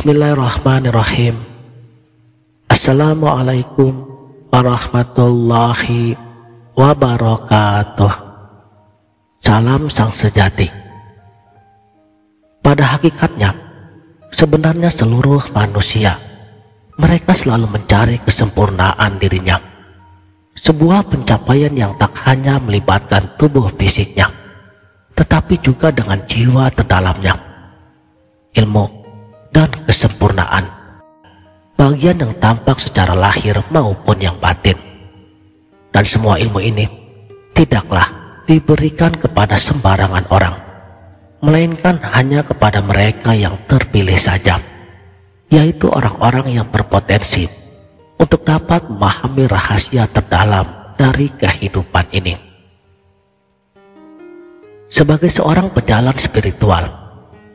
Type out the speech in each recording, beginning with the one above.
Bismillahirrahmanirrahim. Assalamualaikum warahmatullahi wabarakatuh. Salam sang sejati. Pada hakikatnya, sebenarnya seluruh manusia, mereka selalu mencari kesempurnaan dirinya. Sebuah pencapaian yang tak hanya melibatkan tubuh fisiknya, tetapi juga dengan jiwa terdalamnya, ilmu dan kesempurnaan, bagian yang tampak secara lahir maupun yang batin. Dan semua ilmu ini tidaklah diberikan kepada sembarangan orang, melainkan hanya kepada mereka yang terpilih saja, yaitu orang-orang yang berpotensi untuk dapat memahami rahasia terdalam dari kehidupan ini. Sebagai seorang pejalan spiritual,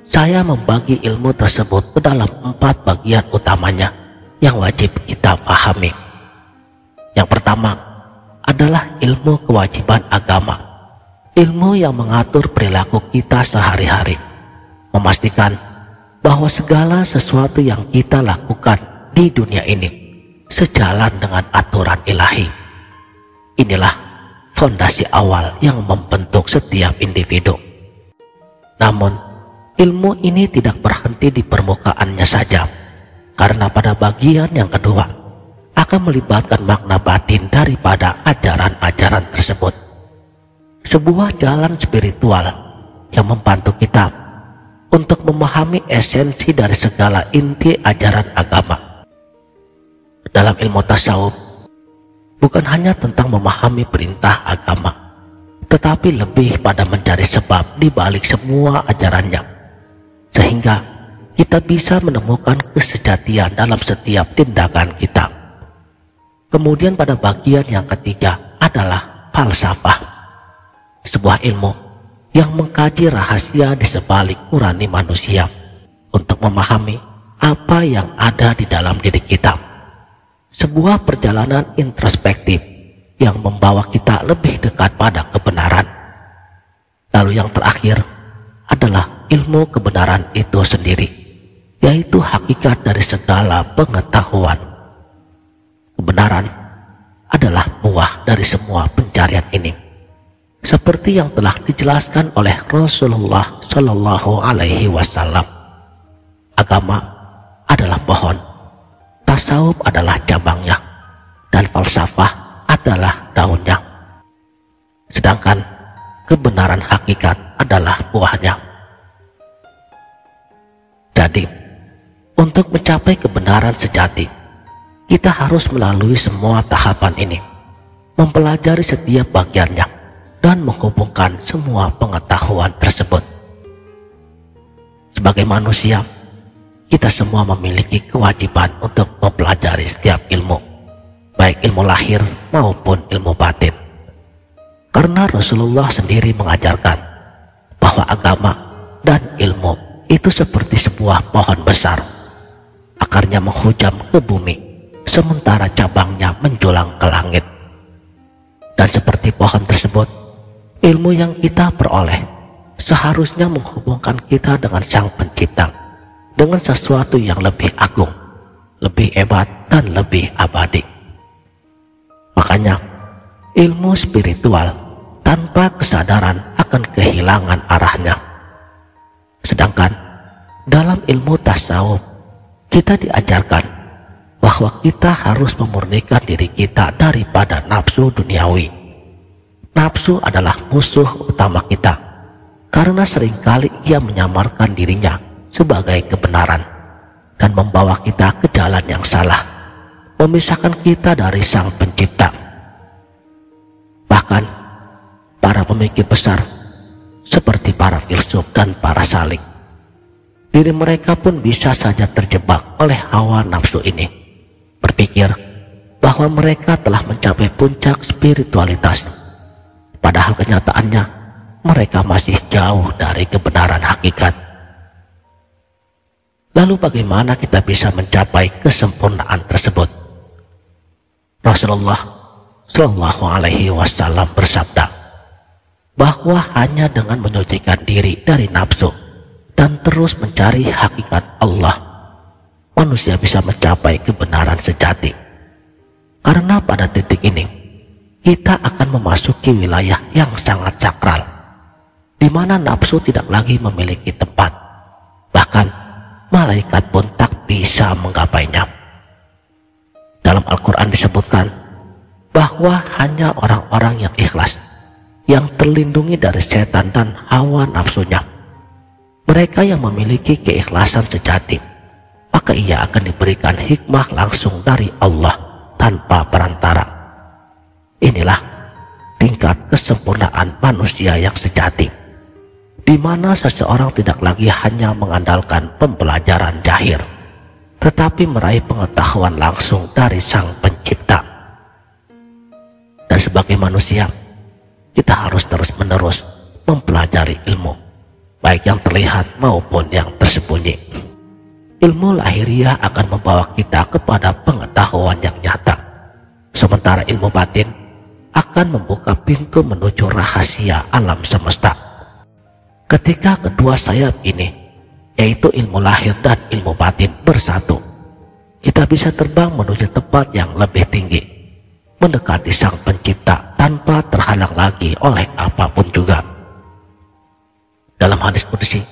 saya membagi ilmu tersebut ke dalam 4 bagian utamanya yang wajib kita pahami. Yang pertama adalah ilmu kewajiban agama, ilmu yang mengatur perilaku kita sehari-hari, memastikan bahwa segala sesuatu yang kita lakukan di dunia ini sejalan dengan aturan ilahi. Inilah fondasi awal yang membentuk setiap individu. Namun, ilmu ini tidak berhenti di permukaannya saja, karena pada bagian yang kedua akan melibatkan makna batin daripada ajaran-ajaran tersebut. Sebuah jalan spiritual yang membantu kita untuk memahami esensi dari segala inti ajaran agama. Dalam ilmu tasawuf, bukan hanya tentang memahami perintah agama, tetapi lebih pada mencari sebab di balik semua ajarannya, sehingga kita bisa menemukan kesejatian dalam setiap tindakan kita. Kemudian pada bagian yang ketiga adalah falsafah, sebuah ilmu yang mengkaji rahasia di sebalik nurani manusia untuk memahami apa yang ada di dalam diri kita. Sebuah perjalanan introspektif yang membawa kita lebih dekat pada kebenaran. Lalu yang terakhir adalah ilmu kebenaran itu sendiri, yaitu hakikat dari segala pengetahuan. Kebenaran adalah buah dari semua pencarian ini, seperti yang telah dijelaskan oleh Rasulullah Shallallahu Alaihi Wasallam. Agama adalah pohon, tasawuf adalah cabangnya, dan falsafah adalah daunnya. Sedangkan kebenaran hakikat adalah buahnya. Jadi, untuk mencapai kebenaran sejati, kita harus melalui semua tahapan ini, mempelajari setiap bagiannya, dan menghubungkan semua pengetahuan tersebut. Sebagai manusia, kita semua memiliki kewajiban untuk mempelajari setiap ilmu, baik ilmu lahir maupun ilmu batin. Karena Rasulullah sendiri mengajarkan bahwa agama dan ilmu itu seperti sebuah pohon besar. Akarnya menghujam ke bumi, sementara cabangnya menjulang ke langit. Dan seperti pohon tersebut, ilmu yang kita peroleh seharusnya menghubungkan kita dengan Sang Pencipta, dengan sesuatu yang lebih agung, lebih hebat, dan lebih abadi. Makanya, ilmu spiritual tanpa kesadaran akan kehilangan arahnya. Sedangkan dalam ilmu tasawuf, kita diajarkan bahwa kita harus memurnikan diri kita daripada nafsu duniawi. Nafsu adalah musuh utama kita, karena seringkali ia menyamarkan dirinya sebagai kebenaran dan membawa kita ke jalan yang salah, memisahkan kita dari Sang Pencipta. Bahkan para pemikir besar seperti para filsuf dan para salik, diri mereka pun bisa saja terjebak oleh hawa nafsu ini, berpikir bahwa mereka telah mencapai puncak spiritualitas, padahal kenyataannya mereka masih jauh dari kebenaran hakikat. Lalu bagaimana kita bisa mencapai kesempurnaan tersebut? Rasulullah Shallallahu Alaihi Wasallam bersabda bahwa hanya dengan menyucikan diri dari nafsu dan terus mencari hakikat Allah, manusia bisa mencapai kebenaran sejati. Karena pada titik ini, kita akan memasuki wilayah yang sangat sakral, di mana nafsu tidak lagi memiliki tempat. Bahkan, malaikat pun tak bisa menggapainya. Dalam Al-Quran disebutkan bahwa hanya orang-orang yang ikhlas, yang terlindungi dari setan dan hawa nafsunya, mereka yang memiliki keikhlasan sejati, maka ia akan diberikan hikmah langsung dari Allah tanpa perantara. Inilah tingkat kesempurnaan manusia yang sejati, di mana seseorang tidak lagi hanya mengandalkan pembelajaran zahir, tetapi meraih pengetahuan langsung dari Sang Pencipta. Dan sebagai manusia, kita harus terus-menerus mempelajari ilmu, baik yang terlihat maupun yang tersembunyi. Ilmu lahiriah akan membawa kita kepada pengetahuan yang nyata, sementara ilmu batin akan membuka pintu menuju rahasia alam semesta. Ketika kedua sayap ini, yaitu ilmu lahir dan ilmu batin, bersatu, kita bisa terbang menuju tempat yang lebih tinggi, mendekati Sang Pencipta tanpa terhalang lagi oleh apapun juga. Dalam hadis qudsi,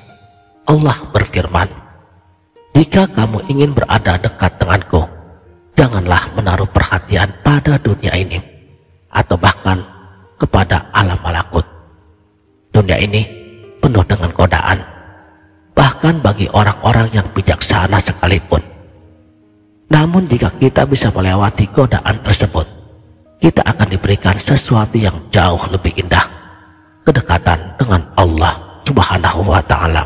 Allah berfirman, "Jika kamu ingin berada dekat denganku, janganlah menaruh perhatian pada dunia ini, atau bahkan kepada alam malakut. Dunia ini penuh dengan godaan, bahkan bagi orang-orang yang bijaksana sekalipun. Namun jika kita bisa melewati godaan tersebut, kita akan diberikan sesuatu yang jauh lebih indah, kedekatan dengan Allah Subhanahu wa Ta'ala."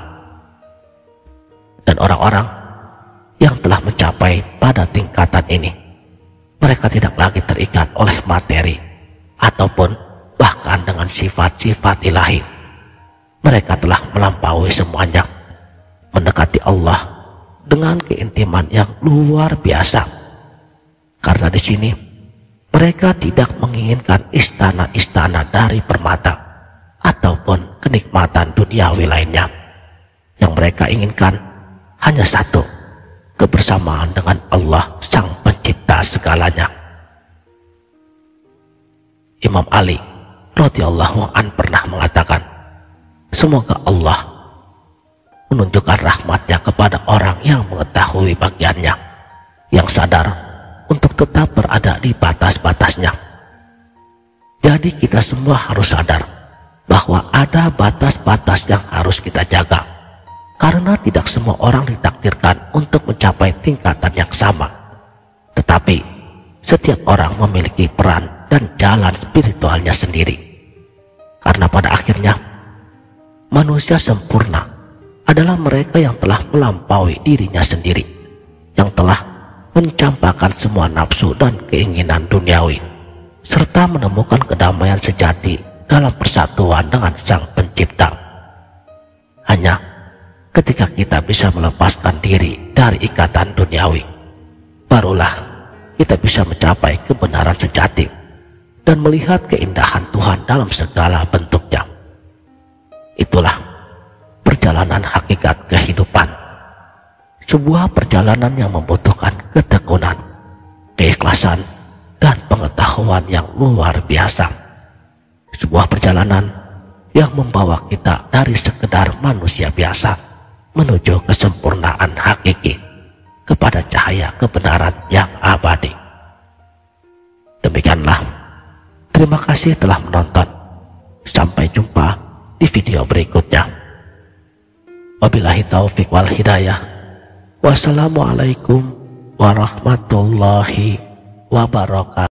Dan orang-orang yang telah mencapai pada tingkatan ini, mereka tidak lagi terikat oleh materi ataupun bahkan dengan sifat-sifat ilahi. Mereka telah melampaui semuanya, mendekati Allah dengan keintiman yang luar biasa. Karena di sini mereka tidak menginginkan istana-istana dari permata ataupun kenikmatan duniawi lainnya. Yang mereka inginkan hanya satu, kebersamaan dengan Allah Sang Pencipta segalanya. Imam Ali radhiyallahu an pernah mengatakan, semoga Allah menunjukkan rahmatnya kepada orang yang mengetahui bagiannya, yang sadar untuk tetap berada di batas-batasnya. Jadi kita semua harus sadar bahwa ada batas-batas yang harus kita jaga, karena tidak semua orang ditakdirkan untuk mencapai tingkatan yang sama. Tetapi setiap orang memiliki peran dan jalan spiritualnya sendiri. Karena pada akhirnya manusia sempurna adalah mereka yang telah melampaui dirinya sendiri, yang telah mencampakkan semua nafsu dan keinginan duniawi, serta menemukan kedamaian sejati dalam persatuan dengan Sang Pencipta. Hanya ketika kita bisa melepaskan diri dari ikatan duniawi, barulah kita bisa mencapai kebenaran sejati dan melihat keindahan Tuhan dalam segala bentuknya. Itulah perjalanan hakikat kehidupan, sebuah perjalanan yang membutuhkan ketekunan, keikhlasan, dan pengetahuan yang luar biasa. Sebuah perjalanan yang membawa kita dari sekedar manusia biasa menuju kesempurnaan hakiki, kepada cahaya kebenaran yang abadi. Demikianlah. Terima kasih telah menonton. Sampai jumpa di video berikutnya. Wabillahi taufik wal hidayah. Wassalamualaikum warahmatullahi wabarakatuh.